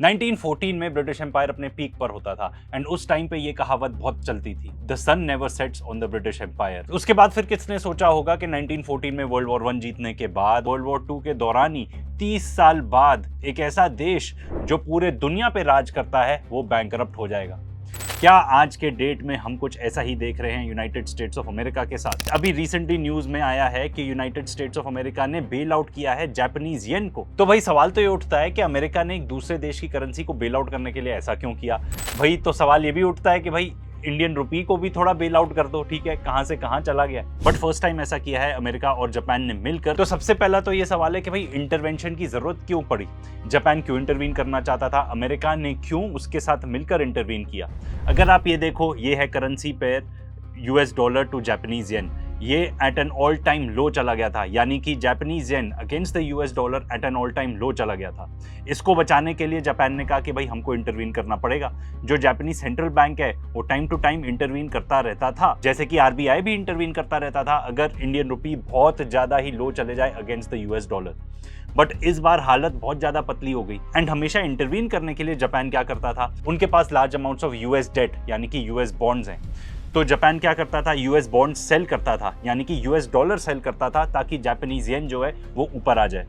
1914 में British empire अपने peak पर होता था एंड उस टाइम पे ये कहावत बहुत चलती थी, the sun never sets on the British Empire. उसके बाद फिर किसने सोचा होगा कि 1914 में वर्ल्ड वॉर 1 जीतने के बाद वर्ल्ड वॉर 2 के दौरान ही 30 साल बाद एक ऐसा देश जो पूरे दुनिया पे राज करता है वो बैंकरप्ट हो जाएगा। क्या आज के डेट में हम कुछ ऐसा ही देख रहे हैं यूनाइटेड स्टेट्स ऑफ अमेरिका के साथ? अभी रिसेंटली न्यूज में आया है कि यूनाइटेड स्टेट्स ऑफ अमेरिका ने बेल आउट किया है जापानीज येन को। तो भाई सवाल तो ये उठता है कि अमेरिका ने एक दूसरे देश की करेंसी को बेल आउट करने के लिए ऐसा क्यों किया? भाई तो सवाल ये भी उठता है कि भाई इंडियन रुपी को भी थोड़ा बेल आउट कर दो, ठीक है, कहां से कहां चला गया। बट फर्स्ट टाइम ऐसा किया है अमेरिका और जापान ने मिलकर। तो सबसे पहला तो ये सवाल है कि भाई इंटरवेंशन की जरूरत क्यों पड़ी? जापान क्यों इंटरवीन करना चाहता था? अमेरिका ने क्यों उसके साथ मिलकर इंटरवीन किया? अगर आप ये देखो, ये है currency pair US dollar to Japanese yen. ये at an all time low चला गया था, यानी कि Japanese yen against the US dollar at an all time low चला गया था। इसको बचाने के लिए जापान ने कहा कि भाई हमको इंटरवीन करना पड़ेगा। जो जापानी सेंट्रल बैंक है वो टाइम टू टाइम इंटरवीन करता रहता था, जैसे कि आरबीआई भी इंटरवीन करता रहता था अगर इंडियन रुपी बहुत ज्यादा ही लो चले जाए against the US dollar. But इस बार हालत बहुत ज्यादा पतली हो गई एंड हमेशा इंटरवीन करने के लिए जापान क्या करता था, उनके पास large amounts of US debt यानी कि यूएस बॉन्ड्स हैं। तो जापान क्या करता था, यूएस बॉन्ड सेल करता था, यानी कि यूएस डॉलर सेल करता था ताकि जापानीज येन जो है वो ऊपर आ जाए।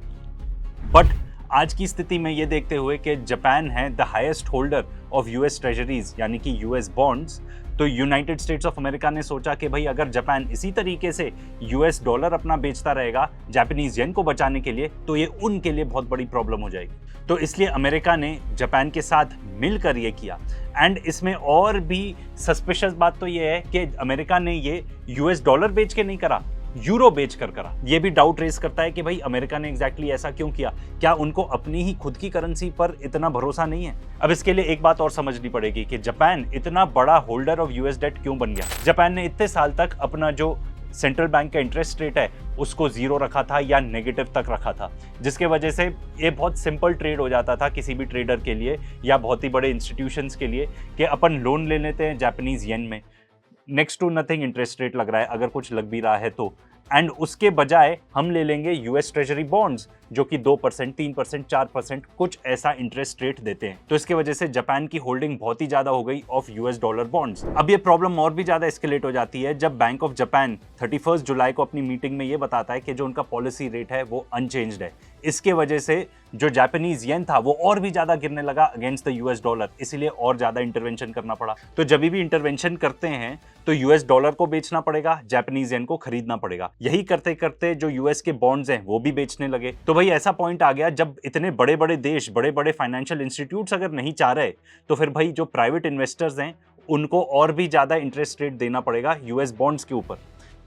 बट आज की स्थिति में ये देखते हुए कि जापान है the highest holder of US treasuries यानी कि यूएस बॉन्ड्स, तो यूनाइटेड स्टेट्स ऑफ अमेरिका ने सोचा कि भाई अगर जापान इसी तरीके से यूएस डॉलर अपना बेचता रहेगा जापानीज येन को बचाने के लिए तो ये उनके लिए बहुत बड़ी प्रॉब्लम हो जाएगी। तो इसलिए अमेरिका ने जापान के साथ मिलकर ये किया। एंड इसमें और भी सस्पिशियस बात तो ये है कि अमेरिका ने ये यूएस डॉलर बेच के नहीं करा, यूरो बेच कर करा। ये भी डाउट रेस करता है कि भाई अमेरिका ने एग्जैक्टली ऐसा क्यों किया? क्या उनको अपनी ही खुद की करेंसी पर इतना भरोसा नहीं है? अब इसके लिए एक बात और समझनी पड़ेगी कि जापान इतना बड़ा होल्डर ऑफ यूएस डेट क्यों बन गया। जापान ने इतने साल तक अपना जो सेंट्रल बैंक का इंटरेस्ट रेट है उसको जीरो रखा था या नेगेटिव तक रखा था, जिसके वजह से ये बहुत सिंपल ट्रेड हो जाता था किसी भी ट्रेडर के लिए या बहुत ही बड़े इंस्टीट्यूशंस के लिए कि अपन लोन ले लेते हैं जापानीज येन में, next to nothing interest rate लग रहा है अगर कुछ लग भी रहा है तो, एंड उसके बजाय हम ले लेंगे यूएस ट्रेजरी बॉन्ड्स जो कि 2%, 3%, 4% कुछ ऐसा इंटरेस्ट रेट देते हैं। तो इसके वजह से जापान की होल्डिंग बहुत ही ज्यादा हो गई ऑफ यूएस डॉलर बॉन्ड्स। अब ये प्रॉब्लम और भी ज्यादा एस्केलेट हो जाती है जब बैंक ऑफ जापान 31 जुलाई को अपनी मीटिंग में ये बताता है कि जो उनका पॉलिसी रेट है वो अनचेंज्ड है। इसके वजह से जो जापानीज येन था वो और भी ज्यादा गिरने लगा अगेंस्ट द यूएस डॉलर, इसलिए और ज्यादा इंटरवेंशन करना पड़ा। तो जब भी इंटरवेंशन करते हैं तो यूएस डॉलर को बेचना पड़ेगा, जापानीज येन को खरीदना पड़ेगा। यही करते करते जो यूएस के बॉन्ड्स हैं वो भी बेचने लगे। तो भाई ऐसा पॉइंट आ गया जब इतने बड़े बड़े देश, बड़े बड़े फाइनेंशियल इंस्टीट्यूट्स अगर नहीं चाह रहे तो फिर भाई जो प्राइवेट इन्वेस्टर्स हैं उनको और भी ज्यादा इंटरेस्ट रेट देना पड़ेगा यूएस बॉन्ड्स के ऊपर।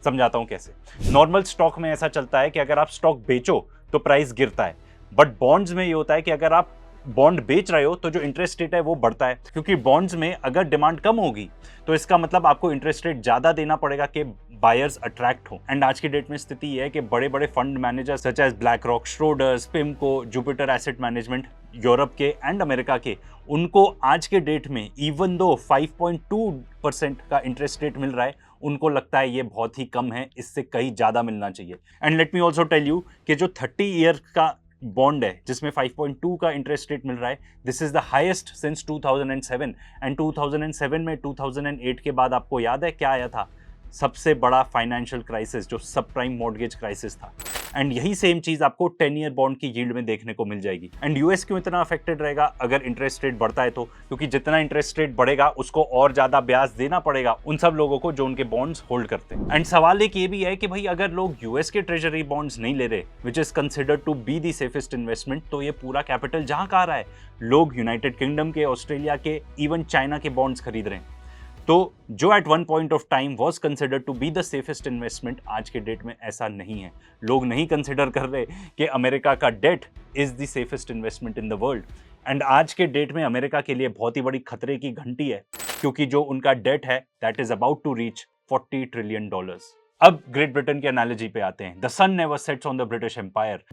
समझाता हूं कैसे। नॉर्मल स्टॉक में ऐसा चलता है कि अगर आप स्टॉक बेचो तो प्राइस गिरता है, बट बॉन्ड्स में ये होता है कि अगर आप बॉन्ड बेच रहे हो तो जो इंटरेस्ट रेट है वो बढ़ता है, क्योंकि बॉन्ड्स में अगर डिमांड कम होगी तो इसका मतलब आपको इंटरेस्ट रेट ज्यादा देना पड़ेगा कि बायर्स अट्रैक्ट हो। एंड आज की डेट में स्थिति ये है कि बड़े बड़े fund manager such as BlackRock, Schroders, PIMCO, Jupiter asset management, Europe के एंड अमेरिका के, उनको आज के डेट में इवन दो 5.2% का इंटरेस्ट रेट मिल रहा है, उनको लगता है ये बहुत ही कम है, इससे कहीं ज्यादा मिलना चाहिए। And let me also tell you कि जो 30 ईयर का बॉन्ड है जिसमें 5.2 का इंटरेस्ट रेट मिल रहा है, this is the highest since 2007। And 2007 में 2008 के बाद आपको याद है क्या आया था? सबसे बड़ा फाइनेंशियल क्राइसिस जो सब प्राइम मॉर्गेज क्राइसिस था। एंड यही सेम चीज आपको 10 ईयर बॉन्ड की यील्ड में देखने को मिल जाएगी। एंड यूएस क्यों इतना अफेक्टेड रहेगा अगर इंटरेस्ट रेट बढ़ता है तो? क्योंकि जितना इंटरेस्ट रेट बढ़ेगा उसको और ज्यादा ब्याज देना पड़ेगा उन सब लोगों को जो उनके बॉन्ड्स होल्ड करते हैं। एंड सवाल एक ये भी है कि भाई अगर लोग यूएस के ट्रेजरी बॉन्ड्स नहीं ले रहे, which is considered to be the safest investment, तो ये पूरा कैपिटल जहां का आ रहा है, लोग यूनाइटेड किंगडम के, ऑस्ट्रेलिया के, इवन चाइना के बॉन्ड्स खरीद रहे हैं। तो जो at one point of time was considered to be the safest investment, आज के डेट में ऐसा नहीं है। लोग नहीं कंसिडर कर रहे कि अमेरिका का debt is the safest investment in the world. And आज के डेट में अमेरिका के लिए बहुत ही बड़ी खतरे की घंटी है, क्योंकि जो उनका डेट है that is about to reach $40 trillion. अब ग्रेट ब्रिटेन की एनालॉजी पे आते हैं। The sun never sets on the British empire.